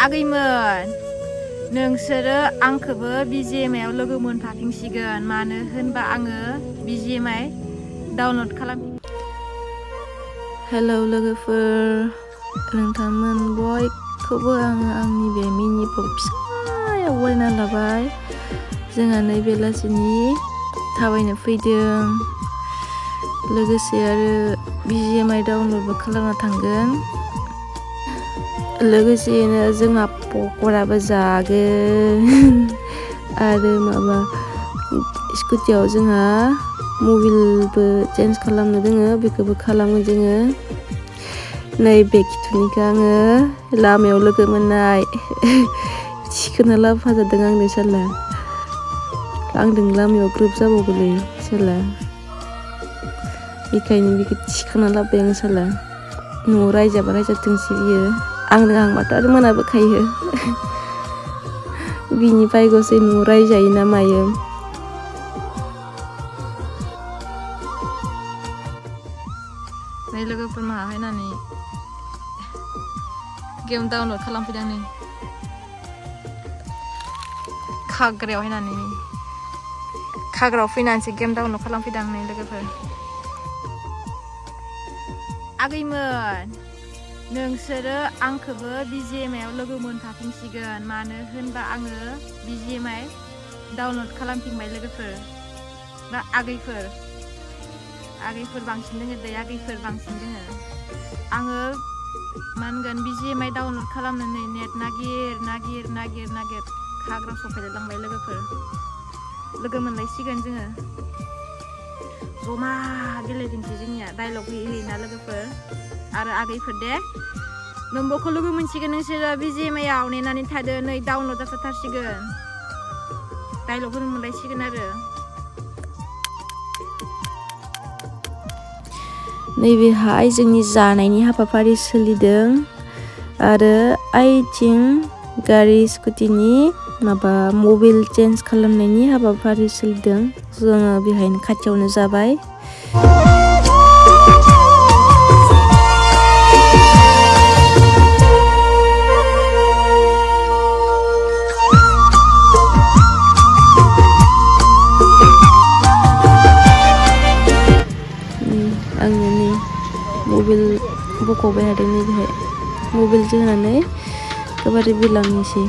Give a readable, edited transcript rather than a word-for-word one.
आगैमोन नोंसोरो आंखौबो BGMआव लोगो मोनफाफिनसिगोन मानो होनबा आङो BGMI डाउनलड खालाम। हेलौ लोगोफोर, नोंथांमोन बयखौबो आङो आंनि बे मिनि ब्लग फिसायाव बरायना लाबाय। जोंहा नै बेलासिनि थाबायनो फैदों, लोगोसे आरो BGMI डाउनलडबो खालामना थांगोन। लोगोसेनो जोंहा पकराबो जागोन आरो माबा स्कुटियाव जोंहा मबिलबो चेन्ज खालामनो दोङो, बेखौबो खालामो जोङो। नै बे खिथुनिखौ आङो लामायाव लोगो मोननाय थिखोना लाबोफाजादों आंनो साला। आंदों लामायाव ग्रोब जाबावगोलै साला, बेखायनो बेखौ थिखोना लाबोबाय आं साला। न'आव रायजाबा रायजाथोंसै बियो, आंनो हांबाथ' आरो मोनाबोखायो। बिनि बायगोसो न'आव रायजायो ना मायो। नै लोगोफोर माहा हायनानै गेम डाउनलड खालामफैदों नै खाग्रायाव हायनानै, खाग्रायाव फैनानैसो गेम डाउनलड खालामफैदों नै लोगोफोर। आगैमोन नोंसोरो आंखौबो BGMआव लोगो मोनफाफिनसिगोन मानो होनबा आङो BGMI डाउनलड खालामफिनबाय लोगोफोर बा आगैफोर बांसिन दोङो दै, आगैफोर बांसिन दोङो। आङो मा होनगोन BGMI डाउनलड खालामनानै नेट नागिर खाग्रायाव सफैलाय लांबाय लोगोफोर। लोगो मोनलायसिगोन जोङो जमा गेलेफिनसै जोंनिया डायलग होयोना लोगोफोर आरो आगैफोर दे। नोंबोखौ लोगो मोनसिगोन नोंसोरो BGMIआव नेनानै थादो, नै डाउनलड जाथारसिगोन, डायलग होनो मोनलायसिगोन आरो। नैबेहाय जोंनि जानायनि हाबाफारि सोलिदों आरो आइथिं गारि स्कुटिनि माबा मबिल चेन्ज खालामनायनि हाबाफारि सोलिदों। जोङो बेहायनो खाथियावनो जाबाय। आङो नै मबिल बख'बाय थादों, नैबेहाय मबिल जोनानै गोबारै बिलांनोसै।